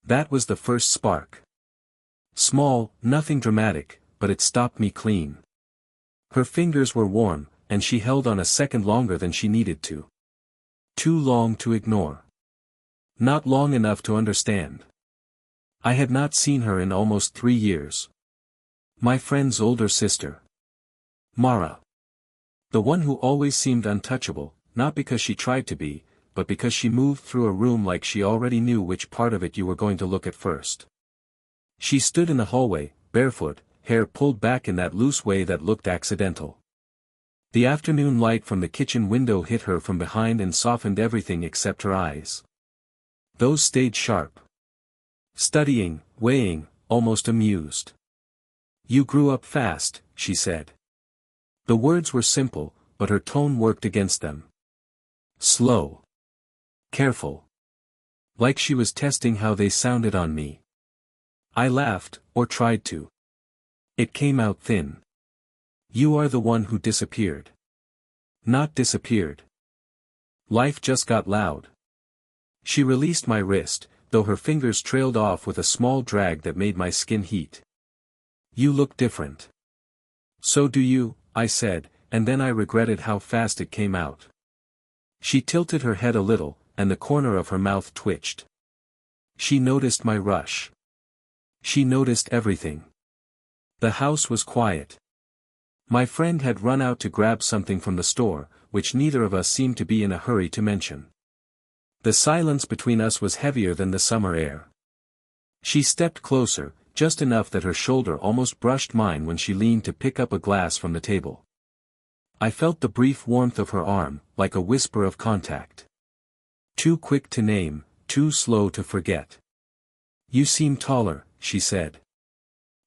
That was the first spark. Small, nothing dramatic, but it stopped me clean. Her fingers were warm, and she held on a second longer than she needed to. Too long to ignore. Not long enough to understand. I had not seen her in almost 3 years. My friend's older sister. Mara. The one who always seemed untouchable, not because she tried to be, but because she moved through a room like she already knew which part of it you were going to look at first. She stood in the hallway, barefoot, hair pulled back in that loose way that looked accidental. The afternoon light from the kitchen window hit her from behind and softened everything except her eyes. Those stayed sharp. Studying, weighing, almost amused. "You grew up fast," she said. The words were simple, but her tone worked against them. Slow. Careful. Like she was testing how they sounded on me. I laughed, or tried to. It came out thin. "You are the one who disappeared." Not disappeared. Life just got loud. She released my wrist, though her fingers trailed off with a small drag that made my skin heat. "You look different." "So do you," I said, and then I regretted how fast it came out. She tilted her head a little, and the corner of her mouth twitched. She noticed my rush. She noticed everything. The house was quiet. My friend had run out to grab something from the store, which neither of us seemed to be in a hurry to mention. The silence between us was heavier than the summer air. She stepped closer, just enough that her shoulder almost brushed mine when she leaned to pick up a glass from the table. I felt the brief warmth of her arm, like a whisper of contact. Too quick to name, too slow to forget. "You seem taller," she said.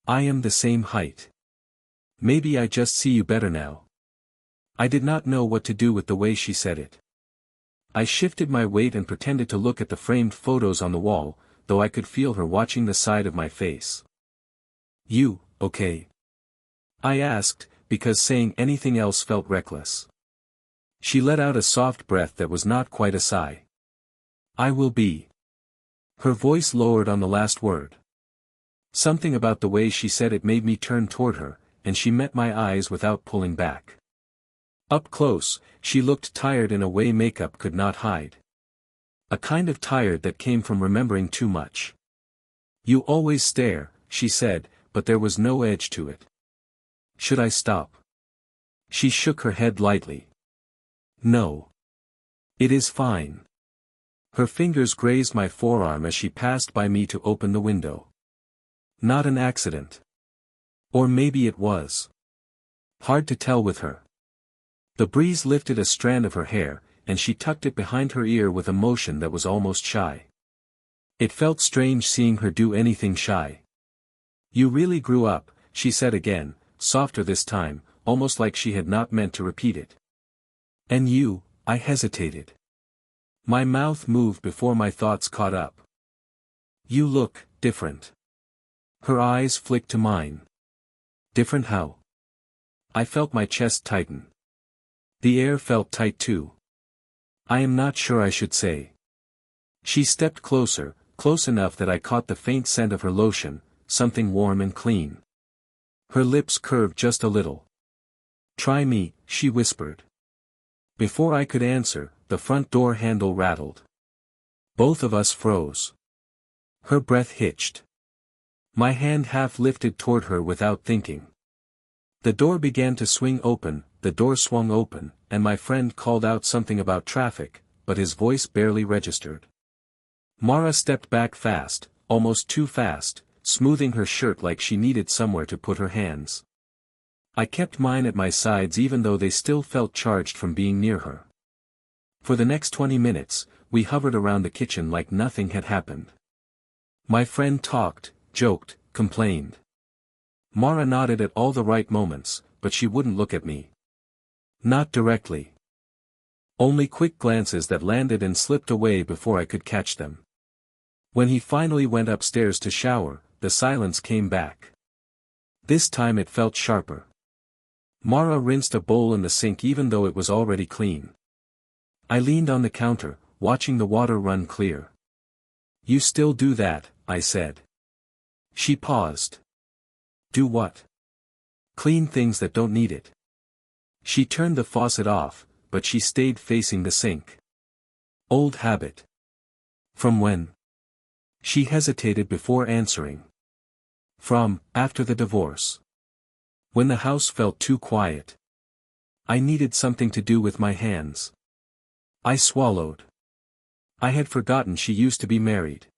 "I am the same height. Maybe I just see you better now." I did not know what to do with the way she said it. I shifted my weight and pretended to look at the framed photos on the wall, though I could feel her watching the side of my face. "You, okay?" I asked, because saying anything else felt reckless. She let out a soft breath that was not quite a sigh. "I will be." Her voice lowered on the last word. Something about the way she said it made me turn toward her, and she met my eyes without pulling back. Up close, she looked tired in a way makeup could not hide. A kind of tired that came from remembering too much. "You always stare," she said, but there was no edge to it. "Should I stop?" She shook her head lightly. "No. It is fine." Her fingers grazed my forearm as she passed by me to open the window. Not an accident. Or maybe it was. Hard to tell with her. The breeze lifted a strand of her hair, and she tucked it behind her ear with a motion that was almost shy. It felt strange seeing her do anything shy. "You really grew up," she said again, softer this time, almost like she had not meant to repeat it. "And you," I hesitated. My mouth moved before my thoughts caught up. "You look different." Her eyes flicked to mine. "Different how?" I felt my chest tighten. The air felt tight too. "I am not sure I should say." She stepped closer, close enough that I caught the faint scent of her lotion, something warm and clean. Her lips curved just a little. "Try me," she whispered. Before I could answer, the front door handle rattled. Both of us froze. Her breath hitched. My hand half lifted toward her without thinking. The door began to swing open, the door swung open, and my friend called out something about traffic, but his voice barely registered. Mara stepped back fast, almost too fast, smoothing her shirt like she needed somewhere to put her hands. I kept mine at my sides even though they still felt charged from being near her. For the next 20 minutes, we hovered around the kitchen like nothing had happened. My friend talked, joked, complained. Mara nodded at all the right moments, but she wouldn't look at me. Not directly. Only quick glances that landed and slipped away before I could catch them. When he finally went upstairs to shower, the silence came back. This time it felt sharper. Mara rinsed a bowl in the sink even though it was already clean. I leaned on the counter, watching the water run clear. "You still do that," I said. She paused. Do what? Clean things that don't need it. She turned the faucet off, but she stayed facing the sink. Old habit. From when? She hesitated before answering. From, after the divorce. When the house felt too quiet. I needed something to do with my hands. I swallowed. I had forgotten she used to be married.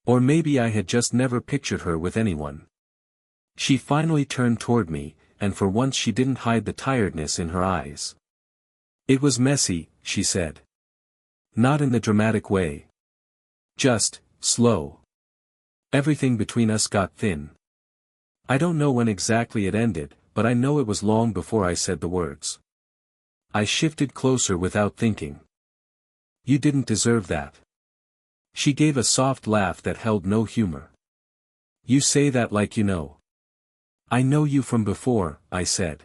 Or maybe I had just never pictured her with anyone. She finally turned toward me, and for once she didn't hide the tiredness in her eyes. It was messy, she said. Not in the dramatic way. Just, slow. Everything between us got thin. I don't know when exactly it ended, but I know it was long before I said the words. I shifted closer without thinking. You didn't deserve that. She gave a soft laugh that held no humor. You say that like you know. I know you from before, I said.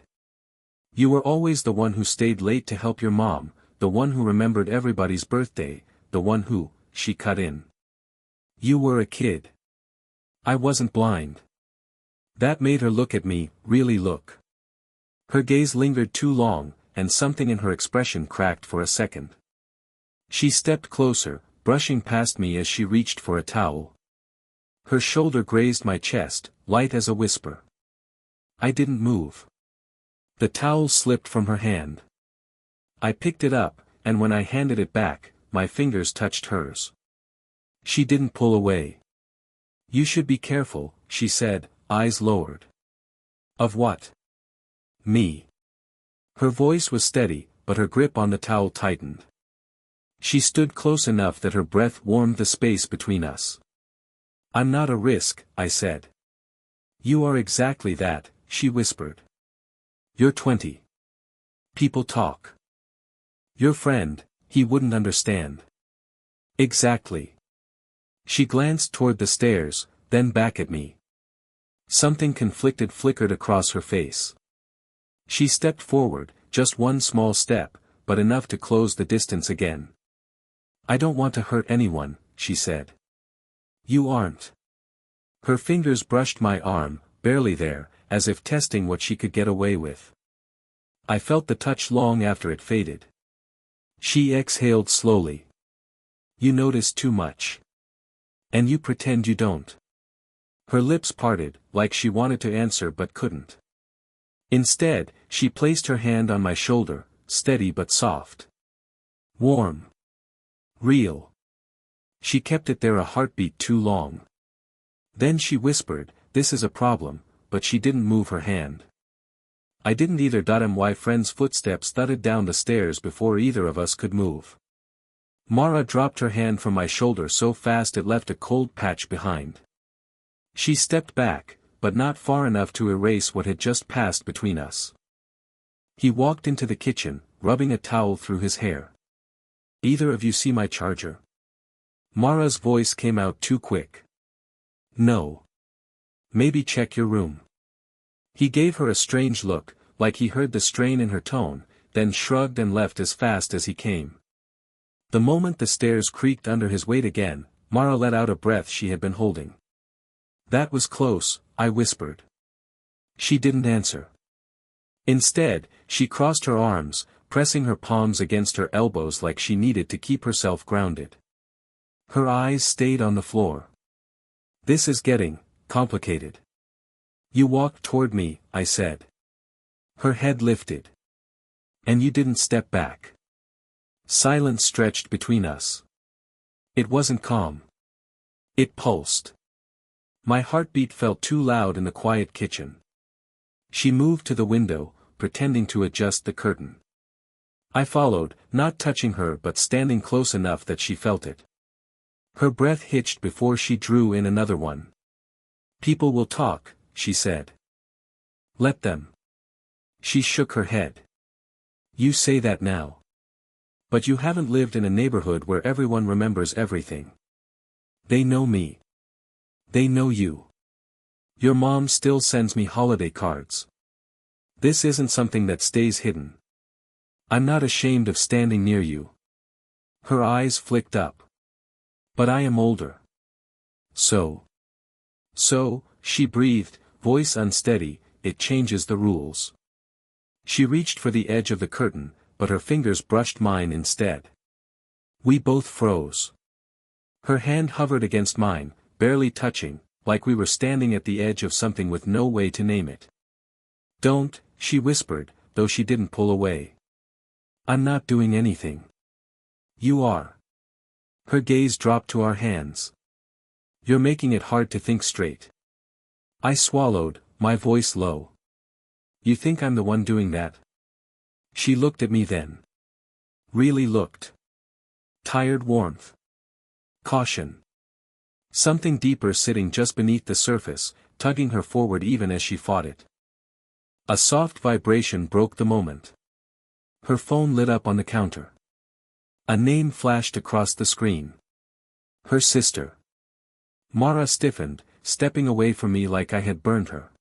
You were always the one who stayed late to help your mom, the one who remembered everybody's birthday, the one who, she cut in. You were a kid. I wasn't blind. That made her look at me, really look. Her gaze lingered too long, and something in her expression cracked for a second. She stepped closer, brushing past me as she reached for a towel. Her shoulder grazed my chest, light as a whisper. I didn't move. The towel slipped from her hand. I picked it up, and when I handed it back, my fingers touched hers. She didn't pull away. You should be careful, she said, eyes lowered. Of what? Me. Her voice was steady, but her grip on the towel tightened. She stood close enough that her breath warmed the space between us. I'm not a risk, I said. You are exactly that, she whispered. You're 20. People talk. Your friend, he wouldn't understand. Exactly. She glanced toward the stairs, then back at me. Something conflicted flickered across her face. She stepped forward, just one small step, but enough to close the distance again. I don't want to hurt anyone, she said. You aren't. Her fingers brushed my arm, barely there, as if testing what she could get away with. I felt the touch long after it faded. She exhaled slowly. You notice too much. And you pretend you don't. Her lips parted, like she wanted to answer but couldn't. Instead, she placed her hand on my shoulder, steady but soft. Warm. Real. She kept it there a heartbeat too long. Then she whispered, this is a problem, but she didn't move her hand. I didn't either. My friend's footsteps thudded down the stairs before either of us could move. Mara dropped her hand from my shoulder so fast it left a cold patch behind. She stepped back, but not far enough to erase what had just passed between us. He walked into the kitchen, rubbing a towel through his hair. Either of you see my charger? Mara's voice came out too quick. No. Maybe check your room. He gave her a strange look, like he heard the strain in her tone, then shrugged and left as fast as he came. The moment the stairs creaked under his weight again, Mara let out a breath she had been holding. That was close, I whispered. She didn't answer. Instead, she crossed her arms, pressing her palms against her elbows like she needed to keep herself grounded. Her eyes stayed on the floor. This is getting complicated. You walked toward me, I said. Her head lifted. And you didn't step back. Silence stretched between us. It wasn't calm. It pulsed. My heartbeat felt too loud in the quiet kitchen. She moved to the window, pretending to adjust the curtain. I followed, not touching her but standing close enough that she felt it. Her breath hitched before she drew in another one. People will talk, she said. Let them. She shook her head. You say that now. But you haven't lived in a neighborhood where everyone remembers everything. They know me. They know you. Your mom still sends me holiday cards. This isn't something that stays hidden. I'm not ashamed of standing near you. Her eyes flicked up. But I am older. So, she breathed, voice unsteady, it changes the rules. She reached for the edge of the curtain, but her fingers brushed mine instead. We both froze. Her hand hovered against mine, barely touching, like we were standing at the edge of something with no way to name it. "Don't," she whispered, though she didn't pull away. "I'm not doing anything." "You are." Her gaze dropped to our hands. "You're making it hard to think straight." I swallowed, my voice low. "You think I'm the one doing that?" She looked at me then. Really looked. Tired warmth. Caution. Something deeper sitting just beneath the surface, tugging her forward even as she fought it. A soft vibration broke the moment. Her phone lit up on the counter. A name flashed across the screen. Her sister. Mara stiffened, stepping away from me like I had burned her.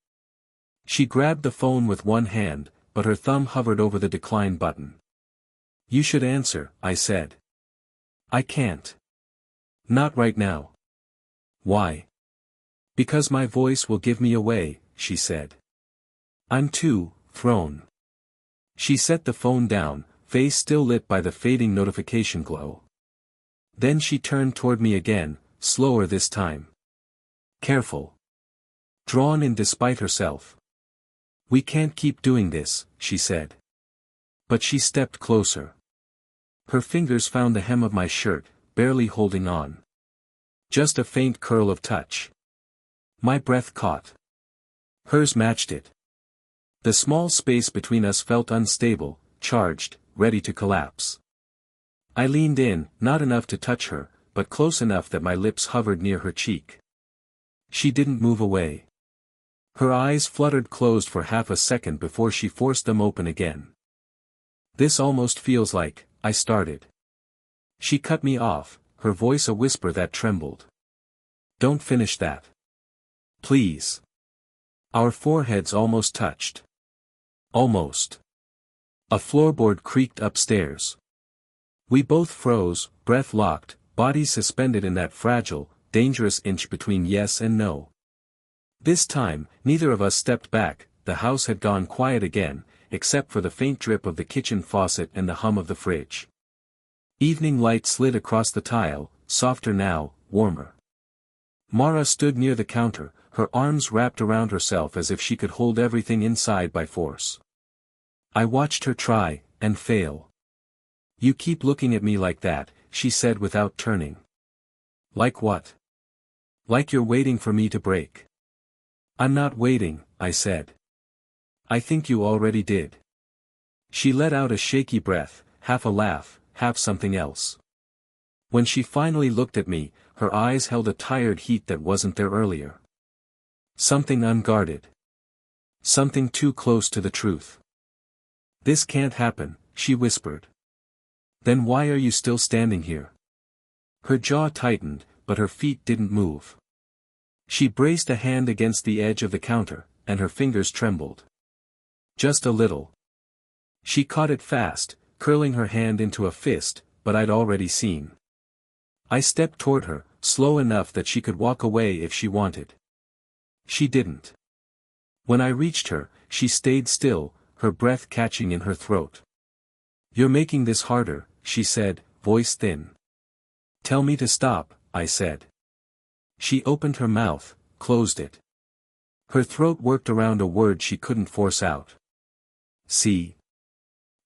She grabbed the phone with one hand, but her thumb hovered over the decline button. "You should answer," I said. "I can't. Not right now." "Why?" "Because my voice will give me away," she said. "I'm too thrown." She set the phone down, face still lit by the fading notification glow. Then she turned toward me again, slower this time. Careful. Drawn in despite herself. "We can't keep doing this," she said. But she stepped closer. Her fingers found the hem of my shirt, barely holding on. Just a faint curl of touch. My breath caught. Hers matched it. The small space between us felt unstable, charged, ready to collapse. I leaned in, not enough to touch her, but close enough that my lips hovered near her cheek. She didn't move away. Her eyes fluttered closed for half a second before she forced them open again. "This almost feels like," I started. She cut me off, her voice a whisper that trembled. "Don't finish that. Please." Our foreheads almost touched. Almost. A floorboard creaked upstairs. We both froze, breath locked, bodies suspended in that fragile, dangerous inch between yes and no. This time, neither of us stepped back, the house had gone quiet again, except for the faint drip of the kitchen faucet and the hum of the fridge. Evening light slid across the tile, softer now, warmer. Mara stood near the counter, her arms wrapped around herself as if she could hold everything inside by force. I watched her try, and fail. "You keep looking at me like that," she said without turning. "Like what?" "Like you're waiting for me to break." "I'm not waiting," I said. "I think you already did." She let out a shaky breath, half a laugh, half something else. When she finally looked at me, her eyes held a tired heat that wasn't there earlier. Something unguarded. Something too close to the truth. "This can't happen," she whispered. "Then why are you still standing here?" Her jaw tightened, but her feet didn't move. She braced a hand against the edge of the counter, and her fingers trembled. Just a little. She caught it fast, curling her hand into a fist, but I'd already seen. I stepped toward her, slow enough that she could walk away if she wanted. She didn't. When I reached her, she stayed still, her breath catching in her throat. "You're making this harder," she said, voice thin. "Tell me to stop," I said. She opened her mouth, closed it. Her throat worked around a word she couldn't force out. "See?"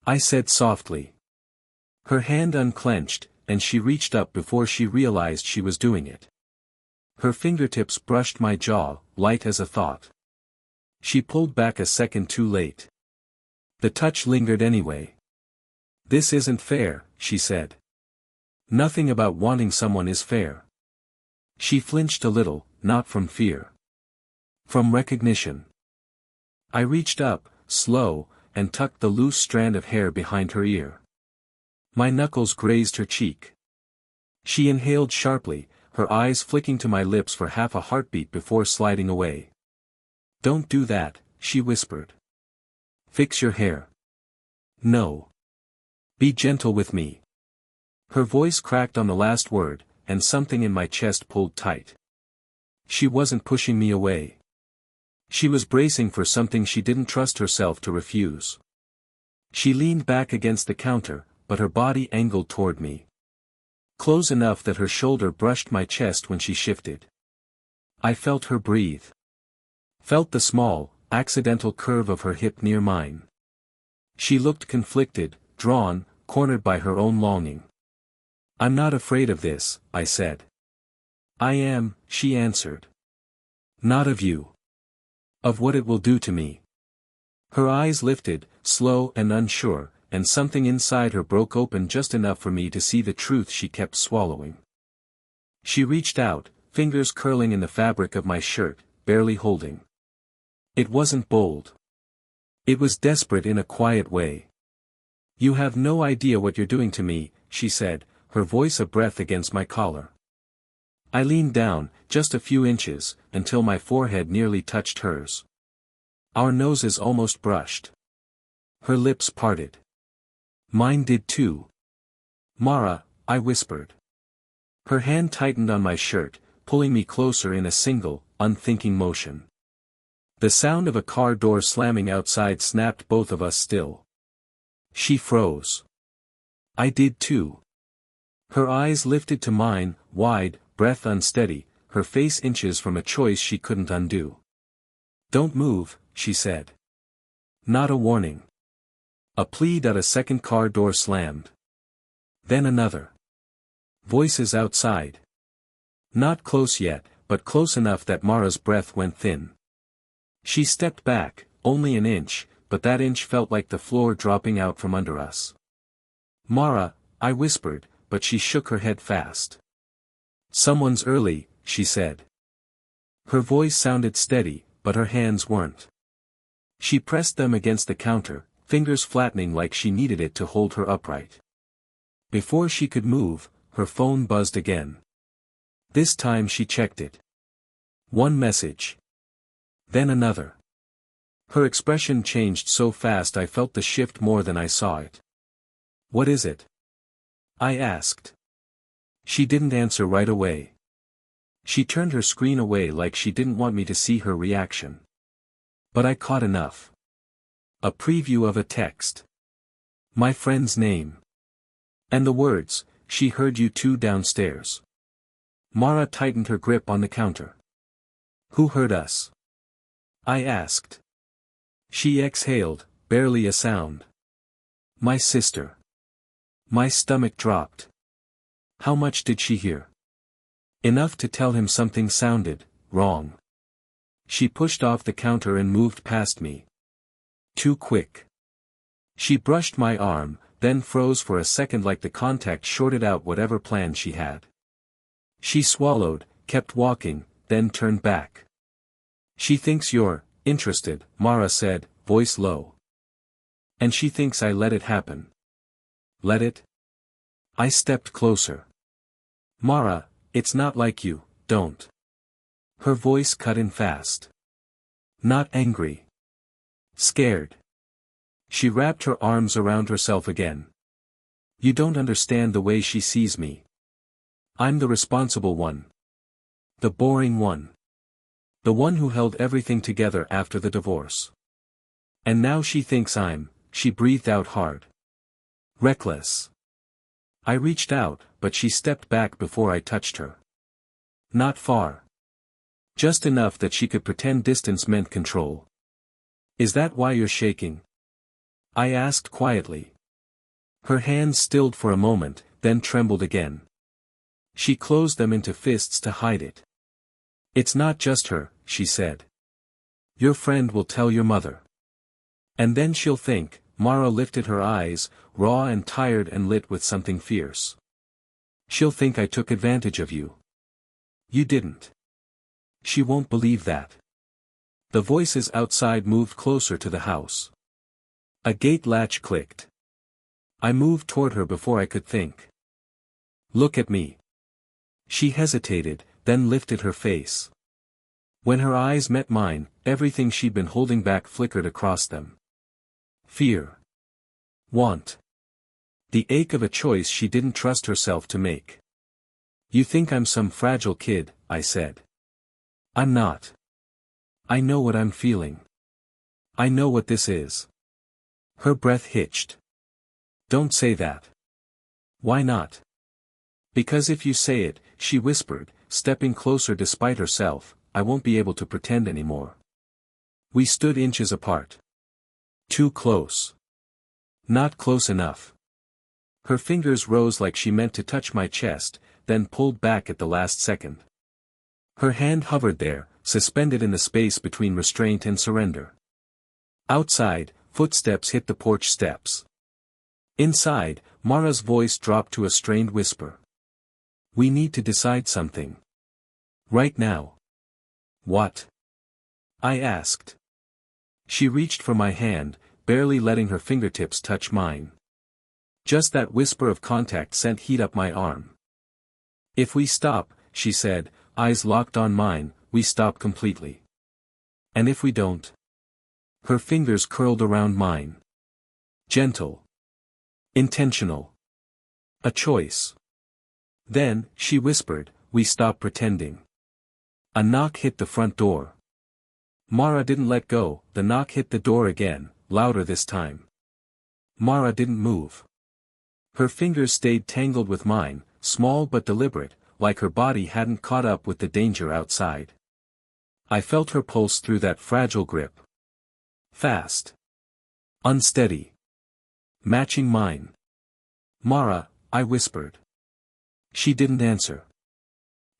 I said softly. Her hand unclenched, and she reached up before she realized she was doing it. Her fingertips brushed my jaw, light as a thought. She pulled back a second too late. The touch lingered anyway. "This isn't fair," she said. "Nothing about wanting someone is fair." She flinched a little, not from fear. From recognition. I reached up, slow, and tucked the loose strand of hair behind her ear. My knuckles grazed her cheek. She inhaled sharply, her eyes flicking to my lips for half a heartbeat before sliding away. "Don't do that," she whispered. "Fix your hair." "No. Be gentle with me." Her voice cracked on the last word, and something in my chest pulled tight. She wasn't pushing me away. She was bracing for something she didn't trust herself to refuse. She leaned back against the counter, but her body angled toward me. Close enough that her shoulder brushed my chest when she shifted. I felt her breathe. Felt the small, accidental curve of her hip near mine. She looked conflicted, drawn, cornered by her own longing. "I'm not afraid of this," I said. "I am," she answered. "Not of you. Of what it will do to me." Her eyes lifted, slow and unsure, and something inside her broke open just enough for me to see the truth she kept swallowing. She reached out, fingers curling in the fabric of my shirt, barely holding. It wasn't bold. It was desperate in a quiet way. "You have no idea what you're doing to me," she said, her voice a breath against my collar. I leaned down, just a few inches, until my forehead nearly touched hers. Our noses almost brushed. Her lips parted. Mine did too. "Mara," I whispered. Her hand tightened on my shirt, pulling me closer in a single, unthinking motion. The sound of a car door slamming outside snapped both of us still. She froze. I did too. Her eyes lifted to mine, wide, breath unsteady, her face inches from a choice she couldn't undo. "Don't move," she said. Not a warning. A plea that a second car door slammed. Then another. Voices outside. Not close yet, but close enough that Mara's breath went thin. She stepped back, only an inch, but that inch felt like the floor dropping out from under us. "Mara," I whispered, but she shook her head fast. "Someone's early," she said. Her voice sounded steady, but her hands weren't. She pressed them against the counter, fingers flattening like she needed it to hold her upright. Before she could move, her phone buzzed again. This time she checked it. One message. Then another. Her expression changed so fast I felt the shift more than I saw it. "What is it?" I asked. She didn't answer right away. She turned her screen away like she didn't want me to see her reaction. But I caught enough. A preview of a text. My friend's name. And the words, "She heard you two downstairs." Mara tightened her grip on the counter. "Who heard us?" I asked. She exhaled, barely a sound. "My sister." My stomach dropped. How much did she hear? Enough to tell him something sounded wrong. She pushed off the counter and moved past me. Too quick. She brushed my arm, then froze for a second like the contact shorted out whatever plan she had. She swallowed, kept walking, then turned back. "She thinks you're interested," Mara said, voice low. "And she thinks I let it happen." "Let it?" I stepped closer. "Mara, it's not like you, don't." Her voice cut in fast. "Not angry. Scared." She wrapped her arms around herself again. "You don't understand the way she sees me. I'm the responsible one. The boring one. The one who held everything together after the divorce. And now she thinks she breathed out hard. Reckless." I reached out, but she stepped back before I touched her. Not far. Just enough that she could pretend distance meant control. "Is that why you're shaking?" I asked quietly. Her hands stilled for a moment, then trembled again. She closed them into fists to hide it. "It's not just her," she said. "Your friend will tell your mother. And then she'll think," Mara lifted her eyes, raw and tired and lit with something fierce. "She'll think I took advantage of you. You didn't. She won't believe that." The voices outside moved closer to the house. A gate latch clicked. I moved toward her before I could think. "Look at me." She hesitated, then lifted her face. When her eyes met mine, everything she'd been holding back flickered across them. Fear. Want. The ache of a choice she didn't trust herself to make. "You think I'm some fragile kid," I said. I'm not. I know what I'm feeling. I know what this is. Her breath hitched. Don't say that. Why not? Because if you say it, she whispered, stepping closer despite herself, I won't be able to pretend anymore. We stood inches apart. Too close. Not close enough. Her fingers rose like she meant to touch my chest, then pulled back at the last second. Her hand hovered there, suspended in the space between restraint and surrender. Outside, footsteps hit the porch steps. Inside, Mara's voice dropped to a strained whisper. We need to decide something. Right now. What? I asked. She reached for my hand, barely letting her fingertips touch mine. Just that whisper of contact sent heat up my arm. If we stop, she said, eyes locked on mine, we stop completely. And if we don't? Her fingers curled around mine. Gentle. Intentional. A choice. Then, she whispered, we stop pretending. A knock hit the front door. Mara didn't let go, the knock hit the door again, louder this time. Mara didn't move. Her fingers stayed tangled with mine, small but deliberate, like her body hadn't caught up with the danger outside. I felt her pulse through that fragile grip. Fast. Unsteady. Matching mine. Mara, I whispered. She didn't answer.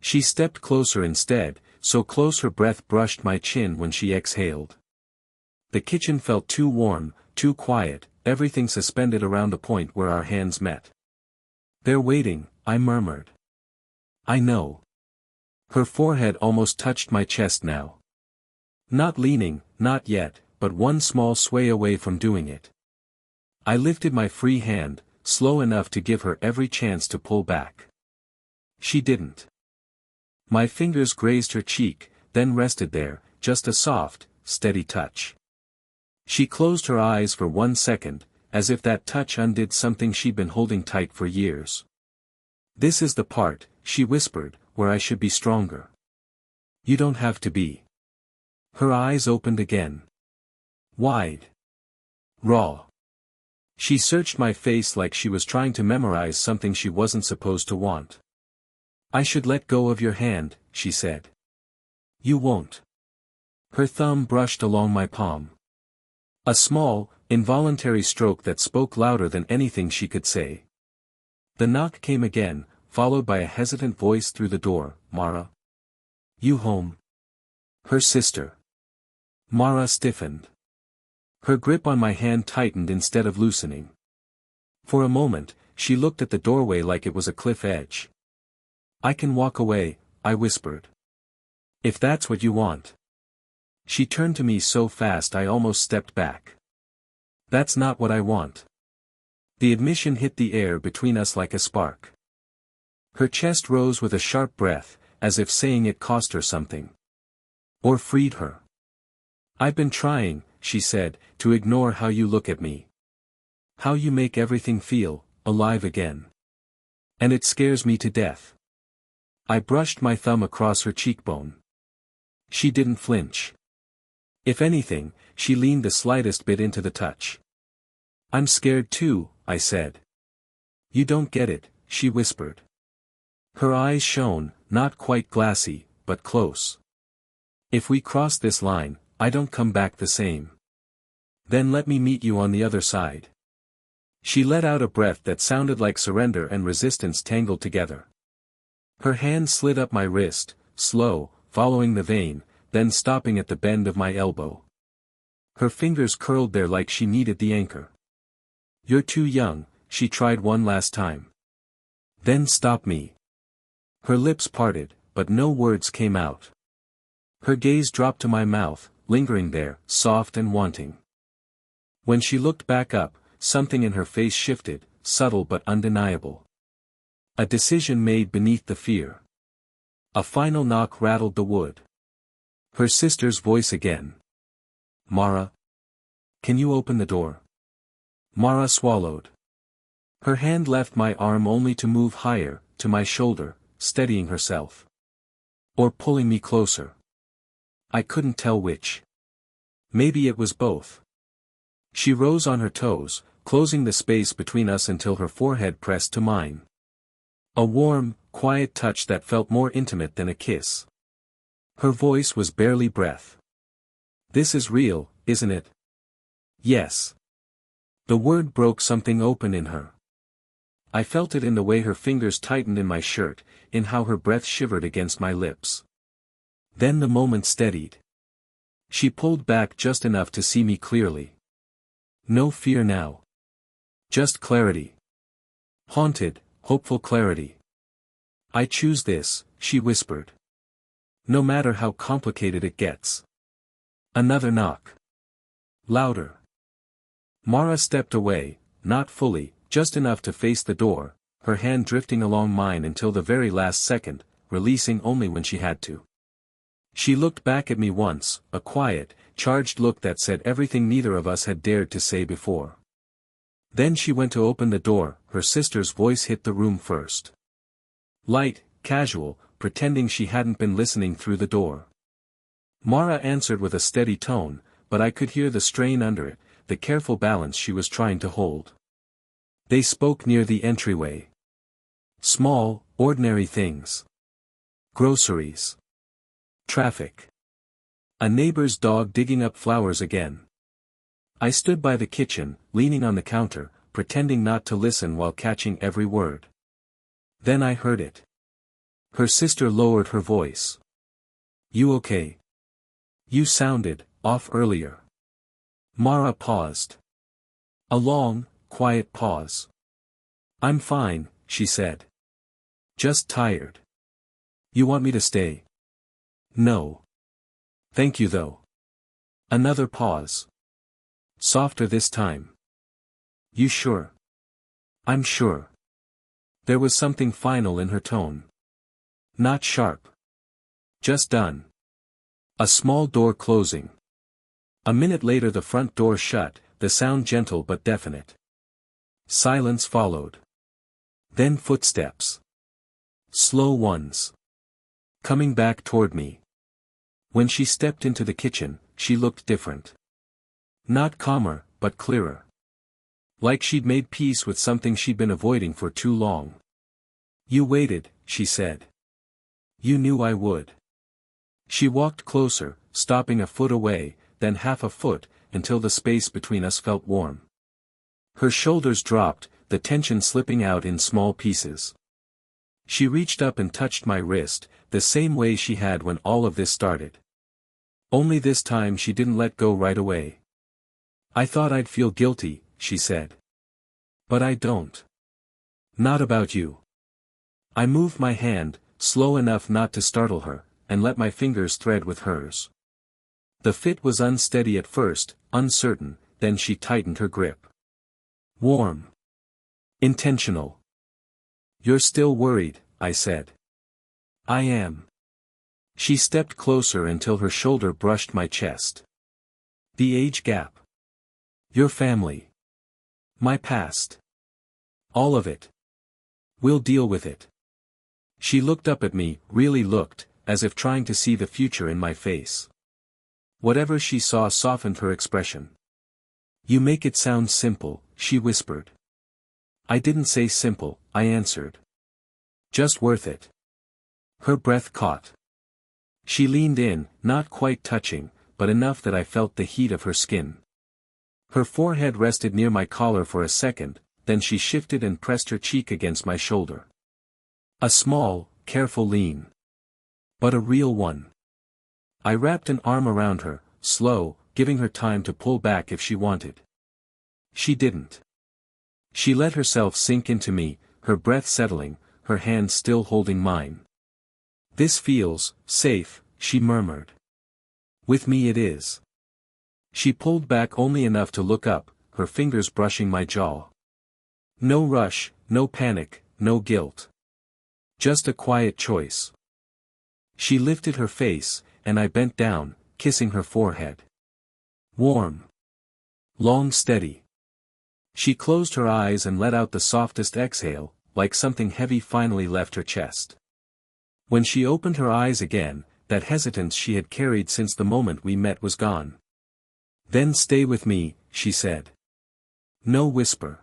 She stepped closer instead, so close her breath brushed my chin when she exhaled. The kitchen felt too warm, too quiet, everything suspended around the point where our hands met. They're waiting, I murmured. I know. Her forehead almost touched my chest now. Not leaning, not yet, but one small sway away from doing it. I lifted my free hand, slow enough to give her every chance to pull back. She didn't. My fingers grazed her cheek, then rested there, just a soft, steady touch. She closed her eyes for 1 second, as if that touch undid something she'd been holding tight for years. This is the part, she whispered, where I should be stronger. You don't have to be. Her eyes opened again. Wide. Raw. She searched my face like she was trying to memorize something she wasn't supposed to want. I should let go of your hand, she said. You won't. Her thumb brushed along my palm. A small, involuntary stroke that spoke louder than anything she could say. The knock came again, followed by a hesitant voice through the door, Mara. You home? Her sister. Mara stiffened. Her grip on my hand tightened instead of loosening. For a moment, she looked at the doorway like it was a cliff edge. I can walk away, I whispered. If that's what you want. She turned to me so fast I almost stepped back. That's not what I want. The admission hit the air between us like a spark. Her chest rose with a sharp breath, as if saying it cost her something. Or freed her. I've been trying, she said, to ignore how you look at me. How you make everything feel alive again. And it scares me to death. I brushed my thumb across her cheekbone. She didn't flinch. If anything, she leaned the slightest bit into the touch. I'm scared too, I said. You don't get it, she whispered. Her eyes shone, not quite glassy, but close. If we cross this line, I don't come back the same. Then let me meet you on the other side. She let out a breath that sounded like surrender and resistance tangled together. Her hand slid up my wrist, slow, following the vein, then stopping at the bend of my elbow. Her fingers curled there like she needed the anchor. You're too young, she tried one last time. Then stop me. Her lips parted, but no words came out. Her gaze dropped to my mouth, lingering there, soft and wanting. When she looked back up, something in her face shifted, subtle but undeniable. A decision made beneath the fear. A final knock rattled the wood. Her sister's voice again. Mara? Can you open the door? Mara swallowed. Her hand left my arm only to move higher, to my shoulder, steadying herself. Or pulling me closer. I couldn't tell which. Maybe it was both. She rose on her toes, closing the space between us until her forehead pressed to mine. A warm, quiet touch that felt more intimate than a kiss. Her voice was barely breath. "This is real, isn't it?" "Yes." The word broke something open in her. I felt it in the way her fingers tightened in my shirt, in how her breath shivered against my lips. Then the moment steadied. She pulled back just enough to see me clearly. No fear now. Just clarity. Haunted, hopeful clarity. "I choose this," she whispered. "No matter how complicated it gets." Another knock. Louder. Mara stepped away, not fully, just enough to face the door, her hand drifting along mine until the very last second, releasing only when she had to. She looked back at me once, a quiet, charged look that said everything neither of us had dared to say before. Then she went to open the door, her sister's voice hit the room first. Light, casual, pretending she hadn't been listening through the door. Mara answered with a steady tone, but I could hear the strain under it, the careful balance she was trying to hold. They spoke near the entryway. Small, ordinary things. Groceries. Traffic. A neighbor's dog digging up flowers again. I stood by the kitchen, leaning on the counter, pretending not to listen while catching every word. Then I heard it. Her sister lowered her voice. "You okay? You sounded off earlier." Mara paused. A long, quiet pause. "I'm fine," she said. "Just tired." "You want me to stay?" "No. Thank you though." Another pause. Softer this time. "You sure?" "I'm sure." There was something final in her tone. Not sharp. Just done. A small door closing. A minute later the front door shut, the sound gentle but definite. Silence followed. Then footsteps. Slow ones. Coming back toward me. When she stepped into the kitchen, she looked different. Not calmer, but clearer. Like she'd made peace with something she'd been avoiding for too long. "You waited," she said. "You knew I would." She walked closer, stopping a foot away, then half a foot, until the space between us felt warm. Her shoulders dropped, the tension slipping out in small pieces. She reached up and touched my wrist, the same way she had when all of this started. Only this time she didn't let go right away. "I thought I'd feel guilty," she said. "But I don't. Not about you." I moved my hand, slow enough not to startle her, and let my fingers thread with hers. The fit was unsteady at first, uncertain, then she tightened her grip. Warm. Intentional. "You're still worried," I said. "I am." She stepped closer until her shoulder brushed my chest. "The age gap. Your family. My past. All of it. We'll deal with it." She looked up at me, really looked, as if trying to see the future in my face. Whatever she saw softened her expression. "You make it sound simple," she whispered. "I didn't say simple," I answered. "Just worth it." Her breath caught. She leaned in, not quite touching, but enough that I felt the heat of her skin. Her forehead rested near my collar for a second, then she shifted and pressed her cheek against my shoulder. A small, careful lean. But a real one. I wrapped an arm around her, slow, giving her time to pull back if she wanted. She didn't. She let herself sink into me, her breath settling, her hand still holding mine. "This feels safe," she murmured. "With me it is." She pulled back only enough to look up, her fingers brushing my jaw. No rush, no panic, no guilt. Just a quiet choice. She lifted her face, and I bent down, kissing her forehead. Warm. Long, steady. She closed her eyes and let out the softest exhale, like something heavy finally left her chest. When she opened her eyes again, that hesitance she had carried since the moment we met was gone. Then stay with me, she said. No whisper.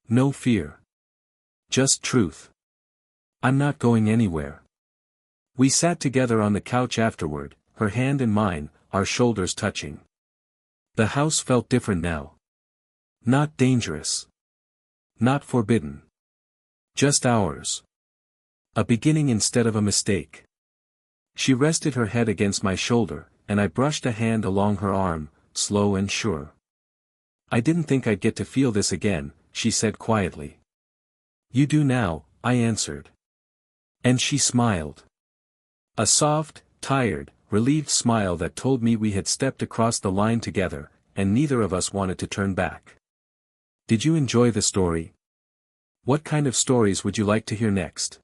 No fear. Just truth. I'm not going anywhere. We sat together on the couch afterward, her hand in mine, our shoulders touching. The house felt different now. Not dangerous. Not forbidden. Just ours. A beginning instead of a mistake. She rested her head against my shoulder, and I brushed a hand along her arm, slow and sure. I didn't think I'd get to feel this again, she said quietly. You do now, I answered. And she smiled. A soft, tired, relieved smile that told me we had stepped across the line together, and neither of us wanted to turn back. Did you enjoy the story? What kind of stories would you like to hear next?